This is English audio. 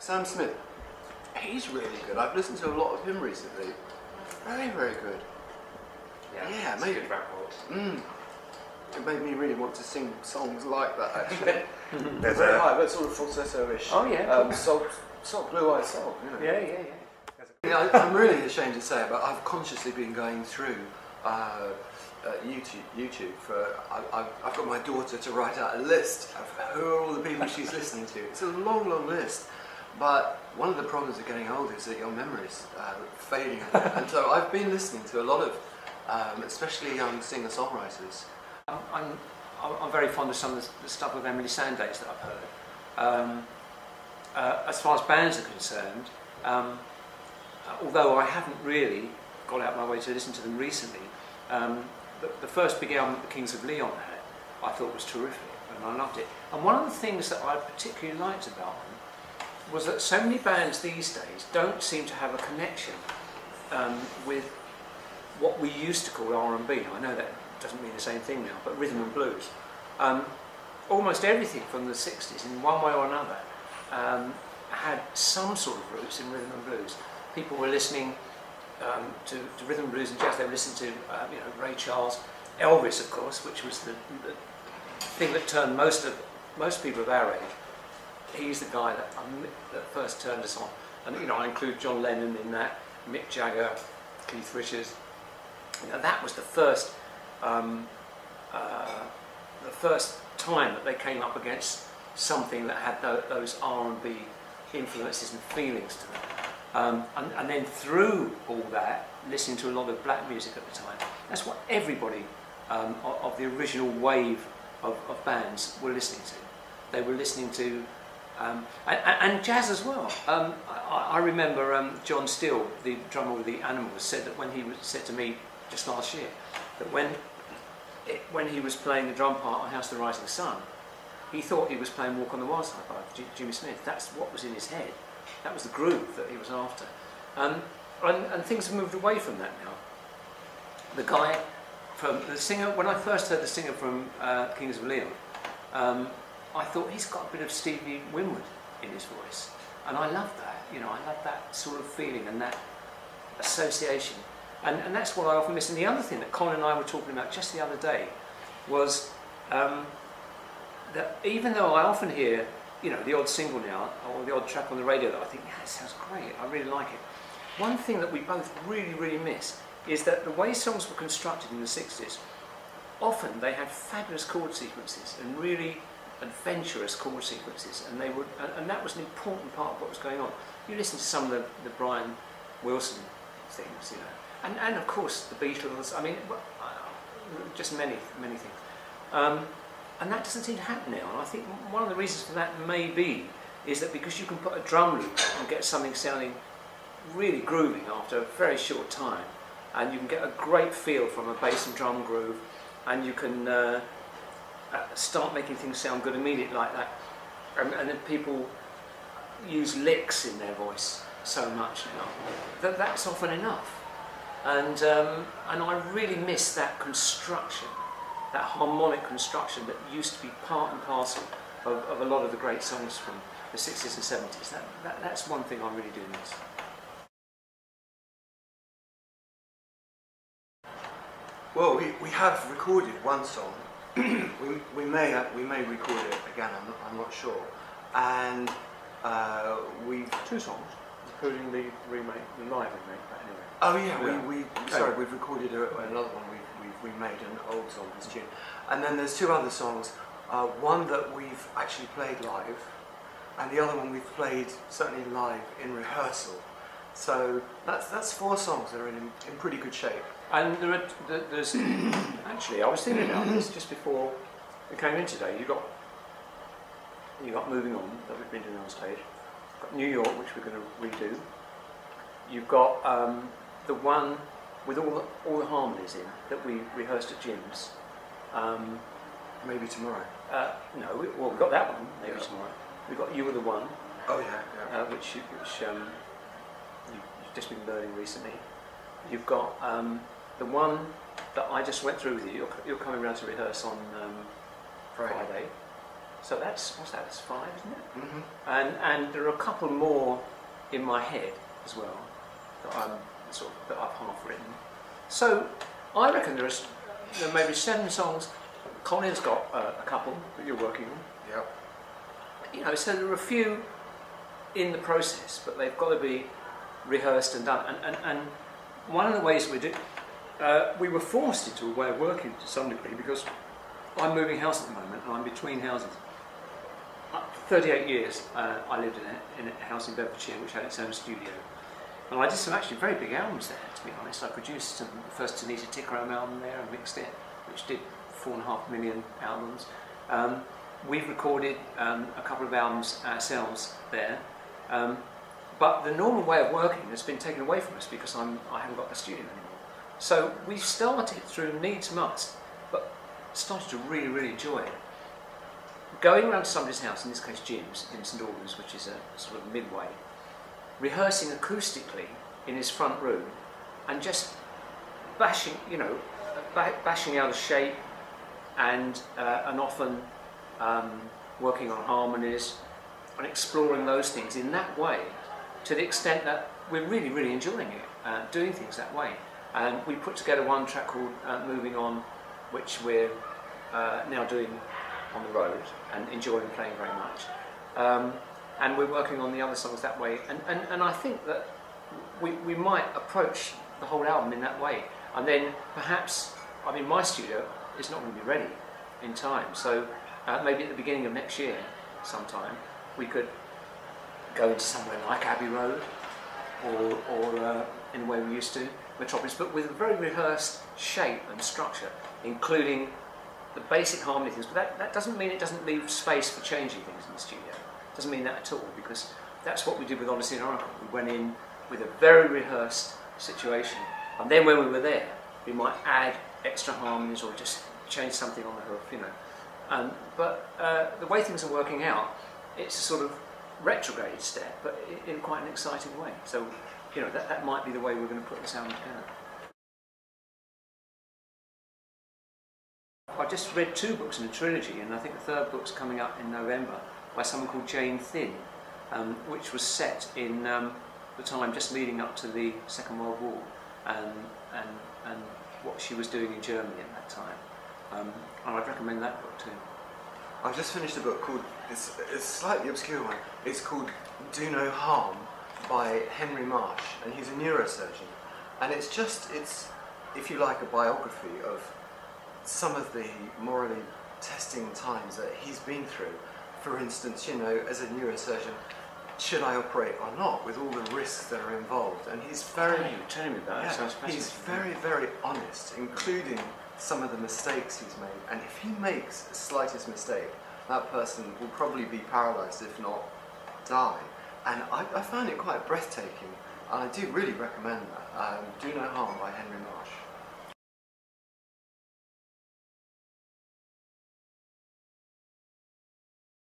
Sam Smith. He's really good. I've listened to a lot of him recently. Very, very good. Yeah, maybe. Good record. It made me really want to sing songs like that, actually. There's very high, but sort of falsetto-ish. Oh yeah. Soul, blue-eyed soul, you know. Yeah. I'm really ashamed to say it, but I've consciously been going through YouTube for. I've got my daughter to write out a list of who are all the people she's listening to. It's a long, long list. But one of the problems of getting older is that your memory's fading, and so I've been listening to a lot of, especially young singer-songwriters. I'm very fond of some of the stuff with Emily Sandage that I've heard. As far as bands are concerned, although I haven't really got out my way to listen to them recently, the first big album that the Kings of Leon had, I thought was terrific, and I loved it. And one of the things that I particularly liked about them was that so many bands these days don't seem to have a connection with what we used to call R&B. I know that doesn't mean the same thing now, but rhythm and blues. Almost everything from the 60s, in one way or another, had some sort of roots in rhythm and blues. People were listening to rhythm and blues and jazz. They were listening to Ray Charles, Elvis, of course, which was the thing that turned most people of our age. He's the guy that first turned us on. And I include John Lennon in that, Mick Jagger, Keith Richards. That was the first time that they came up against something that had those R&B influences and feelings to them. And then through all that, listening to a lot of black music at the time, that's what everybody of the original wave of bands were listening to. They were listening to, and jazz as well. I remember John Steele, the drummer with the Animals, said that when he said to me just last year, that when he was playing the drum part on House of the Rising Sun, he thought he was playing Walk on the Wild Side by Jimmy Smith. That's what was in his head. That was the groove that he was after. And things have moved away from that now. The guy from the singer, when I first heard the singer from Kings of Leon, I thought he's got a bit of Stevie Winwood in his voice, and I love that. I love that sort of feeling and that association, and that's what I often miss. And the other thing that Colin and I were talking about just the other day was that even though I often hear, the odd single now or the odd track on the radio that I think, yeah, it sounds great, I really like it. One thing that we both really, really miss is that the way songs were constructed in the 60s, often they had fabulous chord sequences and really adventurous chord sequences, and and that was an important part of what was going on. You listen to some of the Brian Wilson things, and of course the Beatles. I mean, just many things, and that doesn't seem to happen now. And I think one of the reasons for that may be is that because you can put a drum loop and get something sounding really grooving after a very short time, and you can get a great feel from a bass and drum groove, and you can start making things sound good immediately like that. And then people use licks in their voice so much now that's often enough. And I really miss that construction, that harmonic construction that used to be part and parcel of a lot of the great songs from the 60s and 70s. That's one thing I really do miss. Well, we have recorded one song. we may record it again. I'm not sure. And we've 2 songs, including the remake, the live remake. But anyway. Oh yeah, we've recorded another one. We've remade an old song as tune, and then there's 2 other songs. One that we've actually played live, and the other one we've played certainly live in rehearsal. So that's 4 songs that are in pretty good shape. And there's actually, I was thinking about this just before we came in today. You got Moving On that we've been doing on stage. You've got New York, which we're going to redo. You've got the one with all the harmonies in that we rehearsed at Jim's. Maybe tomorrow. No, we've got that one. Maybe tomorrow. We've got You Were the One. Oh yeah. Which you've just been learning recently. You've got the one that I just went through with you. You're coming around to rehearse on Friday. So that's, what's that, that's 5, isn't it? Mm-hmm. And there are a couple more in my head as well that I've half written. So I reckon there may be 7 songs. Colin's got a couple that you're working on. Yep. You know, so there are a few in the process, but they've got to be rehearsed and done. And one of the ways we were forced into a way of working to some degree because I'm moving house at the moment and I'm between houses. 38 years I lived in a house in Bedfordshire which had its own studio. And I did some actually very big albums there, to be honest. I produced the first Tanita Tikaram album there and mixed it, which did 4.5 million albums. We've recorded a couple of albums ourselves there. But the normal way of working has been taken away from us because I haven't got the studio anymore. So we started through needs must, but started to really, really enjoy it. Going around to somebody's house, in this case Jim's, in St Albans, which is a sort of midway, rehearsing acoustically in his front room and just bashing, you know, bashing out a shape and often working on harmonies and exploring those things in that way to the extent that we're really, really enjoying it, doing things that way. And we put together one track called Moving On, which we're now doing on the road and enjoying playing very much. And we're working on the other songs that way. And I think that we might approach the whole album in that way. And then perhaps, I mean, my studio is not going to be ready in time. So maybe at the beginning of next year, sometime, we could go into somewhere like Abbey Road or in the way we used to, Metropolis, but with a very rehearsed shape and structure, including the basic harmony things. But that doesn't mean it doesn't leave space for changing things in the studio. It doesn't mean that at all, because that's what we did with Odyssey and Oracle. We went in with a very rehearsed situation, and then when we were there, we might add extra harmonies or just change something on the hoof, you know. But the way things are working out, it's a sort of retrograde step, but in quite an exciting way. So, you know, that might be the way we're going to put this album together. I just read 2 books in a trilogy, and I think the 3rd book's coming up in November by someone called Jane Thin, which was set in the time just leading up to the Second World War and what she was doing in Germany at that time. And I'd recommend that book too. I've just finished a book called, it's a slightly obscure one, it's called Do No Harm by Henry Marsh, and he's a neurosurgeon. And it's, if you like, a biography of some of the morally testing times that he's been through. For instance, you know, as a neurosurgeon, should I operate or not, with all the risks that are involved? And he's very... Oh, you're telling me about it. Sounds fascinating. He's very, very honest, including some of the mistakes he's made. And if he makes the slightest mistake, that person will probably be paralysed, if not die. And I found it quite breathtaking, and I do really recommend that. Do No Harm by Henry Marsh.